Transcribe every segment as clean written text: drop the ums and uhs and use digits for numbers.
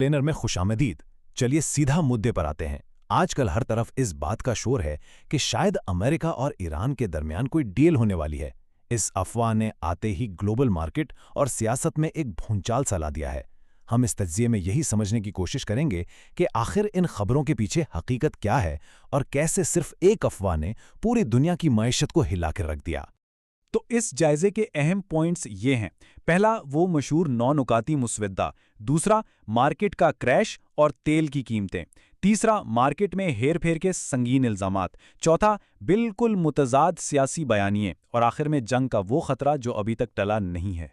Planar में खुशामदीद। चलिए सीधा मुद्दे पर आते हैं। आजकल हर तरफ इस बात का शोर है कि शायद अमेरिका और ईरान के दरमियान कोई डील होने वाली है। इस अफवाह ने आते ही ग्लोबल मार्केट और सियासत में एक भूंचाल सा ला दिया है। हम इस तज्जिये में यही समझने की कोशिश करेंगे कि आखिर इन खबरों के पीछे हकीकत क्या है और कैसे सिर्फ एक अफवाह ने पूरी दुनिया की मईशत को हिला कर रख दिया। तो इस जायजे के अहम पॉइंट्स ये हैं। पहला, वो मशहूर 9 नुकाती मुसवदा। दूसरा, मार्केट का क्रैश और तेल की कीमतें। तीसरा, मार्केट में हेर फेर के संगीन इल्जामात। चौथा, बिल्कुल मुतजाद सियासी बयानिए। और आखिर में जंग का वो खतरा जो अभी तक टला नहीं है।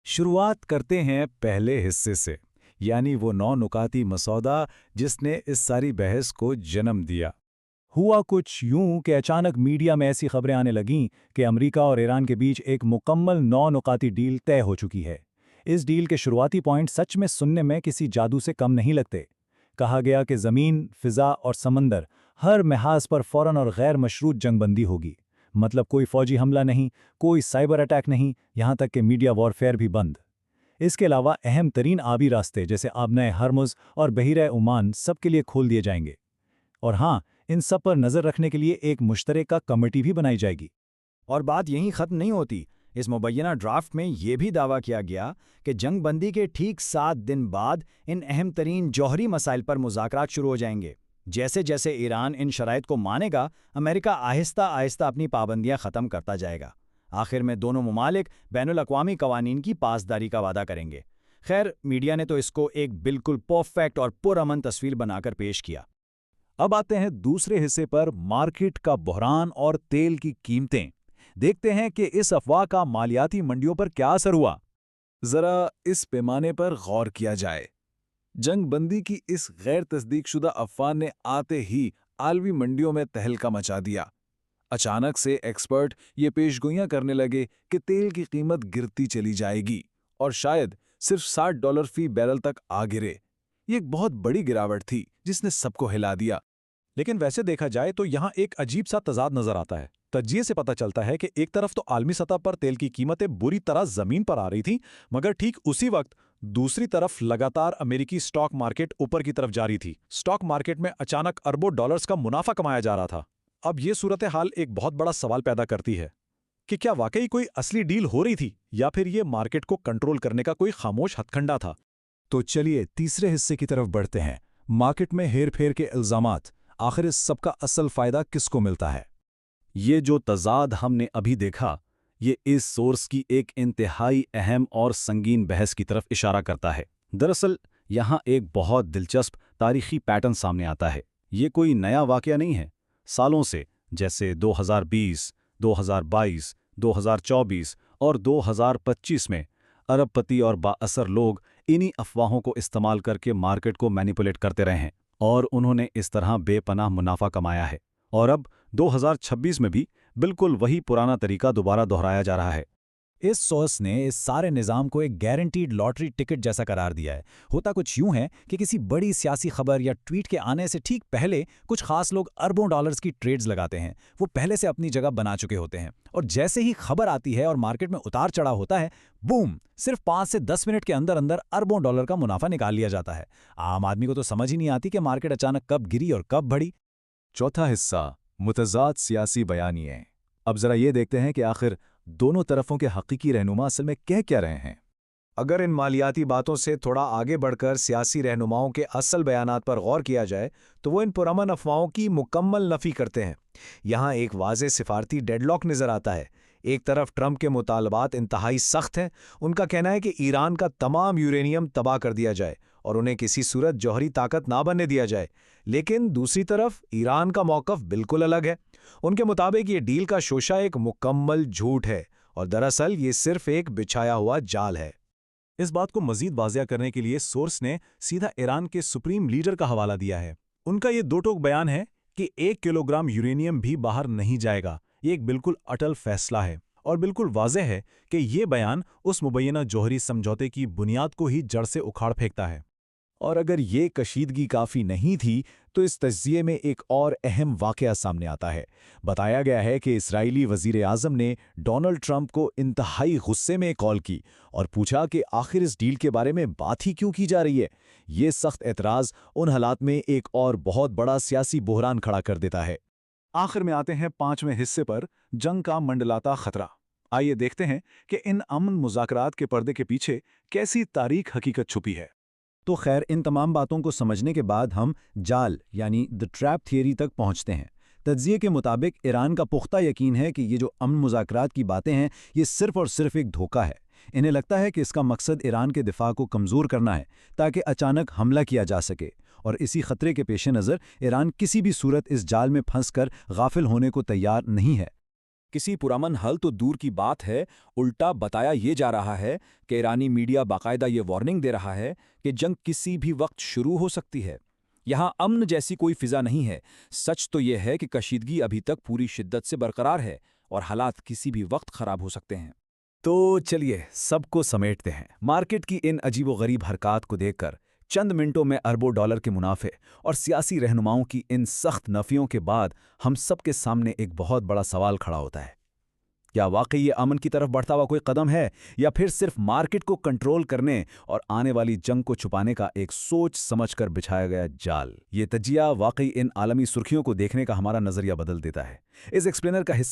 शुरुआत करते हैं पहले हिस्से से, यानी वो 9 नुकाती मसौदा जिसने इस सारी बहस को जन्म दिया। हुआ कुछ यूं कि अचानक मीडिया में ऐसी खबरें आने लगीं कि अमेरिका और ईरान के बीच एक मुकम्मल 9 नुकाती डील तय हो चुकी है। इस डील के शुरुआती पॉइंट सच में सुनने में किसी जादू से कम नहीं लगते। कहा गया कि ज़मीन, फ़िज़ा और समंदर हर लिहाज पर फ़ौरन और गैर मशरूत जंगबंदी होगी। मतलब कोई फ़ौजी हमला नहीं, कोई साइबर अटैक नहीं, यहाँ तक कि मीडिया वॉरफेयर भी बंद। इसके अलावा अहम तरीन आबी रास्ते जैसे आबनाए हरमुज़ और बहीरे ओमान सबके लिए खोल दिए जाएंगे। और हाँ, इन सब पर नज़र रखने के लिए एक मुश्तरका कमेटी भी बनाई जाएगी। और बात यहीं ख़त्म नहीं होती। इस मुबैना ड्राफ्ट में यह भी दावा किया गया कि जंगबंदी के ठीक 7 दिन बाद इन अहम तरीन जौहरी मसाइल पर मुज़ाकरात शुरू हो जाएंगे। जैसे जैसे ईरान इन शराइत को मानेगा, अमेरिका आहिस्ता आहिस्ता अपनी पाबंदियां ख़त्म करता जाएगा। आखिर में दोनों ममालिक बैनुल अक़वामी कवानीन की पासदारी का वादा करेंगे। खैर, मीडिया ने तो इसको एक बिल्कुल परफेक्ट और पुरअमन तस्वीर बनाकर पेश किया। अब आते हैं दूसरे हिस्से पर, मार्केट का बहरान और तेल की कीमतें। देखते हैं कि इस अफवाह का मालियाती मंडियों पर क्या असर हुआ। जरा इस पैमाने पर गौर किया जाए। जंगबंदी की इस गैर तस्दीकशुदा अफवाह ने आते ही आलमी मंडियों में तहलका मचा दिया। अचानक से एक्सपर्ट ये पेशगोइयां करने लगे कि तेल की कीमत गिरती चली जाएगी और शायद सिर्फ $60 फी बैरल तक आ गिरे। ये एक बहुत बड़ी गिरावट थी जिसने सबको हिला दिया। लेकिन वैसे देखा जाए तो यहाँ एक अजीब सा तजाद नजर आता है। तज्जिये से पता चलता है कि एक तरफ तो आलमी सतह पर तेल की कीमतें बुरी तरह जमीन पर आ रही थीं, मगर ठीक उसी वक्त दूसरी तरफ लगातार अमेरिकी स्टॉक मार्केट ऊपर की तरफ जा रही थी। स्टॉक मार्केट में अचानक अरबों डॉलर्स का मुनाफा कमाया जा रहा था। अब ये सूरत हाल एक बहुत बड़ा सवाल पैदा करती है कि क्या वाकई कोई असली डील हो रही थी या फिर ये मार्केट को कंट्रोल करने का कोई खामोश हथकंडा था। तो चलिए तीसरे हिस्से की तरफ बढ़ते हैं। मार्केट में हेर फेर के इल्जामात। आखिर इस सबका असल फायदा किसको मिलता है? ये जो तजाद हमने अभी देखा, ये इस सोर्स की एक इंतहाई अहम और संगीन बहस की तरफ इशारा करता है। दरअसल यहाँ एक बहुत दिलचस्प तारीखी पैटर्न सामने आता है। ये कोई नया वाकया नहीं है। सालों से, जैसे 2020, 2022, 2024 और 2025 में अरबपति और बाअसर लोग इन्हीं अफवाहों को इस्तेमाल करके मार्केट को मैनिपुलेट करते रहे हैं और उन्होंने इस तरह बेपनाह मुनाफा कमाया है। और अब 2026 में भी बिल्कुल वही पुराना तरीका दोबारा दोहराया जा रहा है। इस सोर्स ने इस सारे निज़ाम को एक गारंटीड लॉटरी टिकट जैसा करार दिया है। होता कुछ यूं है कि किसी बड़ी सियासी खबर या ट्वीट के आने से ठीक पहले कुछ खास लोग अरबों डॉलर्स की ट्रेड्स लगाते हैं। वो पहले से अपनी जगह बना चुके होते हैं और जैसे ही खबर आती है और मार्केट में उतार चढ़ाव होता है, बूम, सिर्फ 5 से 10 मिनट के अंदर अंदर अरबों डॉलर का मुनाफा निकाल लिया जाता है। आम आदमी को तो समझ ही नहीं आती कि मार्केट अचानक कब गिरी और कब बढ़ी। चौथा हिस्सा, मुतज़ाद सियासी बयानिए। अब जरा ये देखते हैं कि आखिर दोनों तरफों के हकीकी रहनुमा असल में कह क्या रहे हैं। अगर इन मालियाती बातों से थोड़ा आगे बढ़कर सियासी रहनुमाओं के असल बयानात पर गौर किया जाए तो वो इन पुरअमन अफवाहों की मुकम्मल नफ़ी करते हैं। यहाँ एक वाज़े सिफारती डेडलॉक नज़र आता है। एक तरफ ट्रंप के मुतालबात इंतहाई सख्त हैं। उनका कहना है कि ईरान का तमाम यूरेनियम तबाह कर दिया जाए और उन्हें किसी सूरत जौहरी ताकत ना बनने दिया जाए। लेकिन दूसरी तरफ ईरान का मौक़िफ़ बिल्कुल अलग है। उनके मुताबिक ये डील का शोशा एक मुकम्मल झूठ है और दरअसल ये सिर्फ एक बिछाया हुआ जाल है। इस बात को मजीद वाज़िया करने के लिए सोर्स ने सीधा ईरान के सुप्रीम लीडर का हवाला दिया है। उनका ये दो टोक बयान है कि 1 किलोग्राम यूरेनियम भी बाहर नहीं जाएगा। ये एक बिल्कुल अटल फैसला है और बिल्कुल वाज़ेह है कि ये बयान उस मुबैना जौहरी समझौते की बुनियाद को ही जड़ से उखाड़ फेंकता है। और अगर ये कशीदगी काफ़ी नहीं थी तो इस तज्जिये में एक और अहम वाक़या सामने आता है। बताया गया है कि इस्राएली वज़ीर आज़म ने डोनाल्ड ट्रंप को इंतहाई गुस्से में कॉल की और पूछा कि आखिर इस डील के बारे में बात ही क्यों की जा रही है। ये सख्त एतराज़ उन हालात में एक और बहुत बड़ा सियासी बहरान खड़ा कर देता है। आखिर में आते हैं 5वें हिस्से पर, जंग का मंडलाता खतरा। आइए देखते हैं कि इन अमन मुज़ाकरात के पर्दे के पीछे कैसी तारीख हकीकत छुपी है। तो खैर, इन तमाम बातों को समझने के बाद हम जाल यानी द ट्रैप थियरी तक पहुंचते हैं। तज्जिये के मुताबिक ईरान का पुख्ता यकीन है कि ये जो अमन मुज़ाकरात की बातें हैं, ये सिर्फ और सिर्फ एक धोखा है। इन्हें लगता है कि इसका मकसद ईरान के दिफा को कमज़ोर करना है ताकि अचानक हमला किया जा सके, और इसी खतरे के पेश नज़र ईरान किसी भी सूरत इस जाल में फंसकर गाफिल होने को तैयार नहीं है। किसी पुरअमन हल तो दूर की बात है, उल्टा बताया ये जा रहा है कि ईरानी मीडिया बाकायदा ये वार्निंग दे रहा है कि जंग किसी भी वक्त शुरू हो सकती है। यहाँ अमन जैसी कोई फिजा नहीं है। सच तो यह है कि कशीदगी अभी तक पूरी शिद्दत से बरकरार है और हालात किसी भी वक्त खराब हो सकते हैं। तो चलिए सबको समेटते हैं। मार्केट की इन अजीबोगरीब हरकत को देखकर चंद मिनटों में अरबों डॉलर के मुनाफे और सियासी रहनुमाओं की इन सख्त नफियों के बाद हम सबके सामने एक बहुत बड़ा सवाल खड़ा होता है। क्या वाकई ये अमन की तरफ बढ़ता हुआ कोई कदम है, या फिर सिर्फ मार्केट को कंट्रोल करने और आने वाली जंग को छुपाने का एक सोच समझकर बिछाया गया जाल? ये तजिया वाकई इन आलमी सुर्खियों को देखने का हमारा नजरिया बदल देता है। इस एक्सप्लेनर का हिस्सा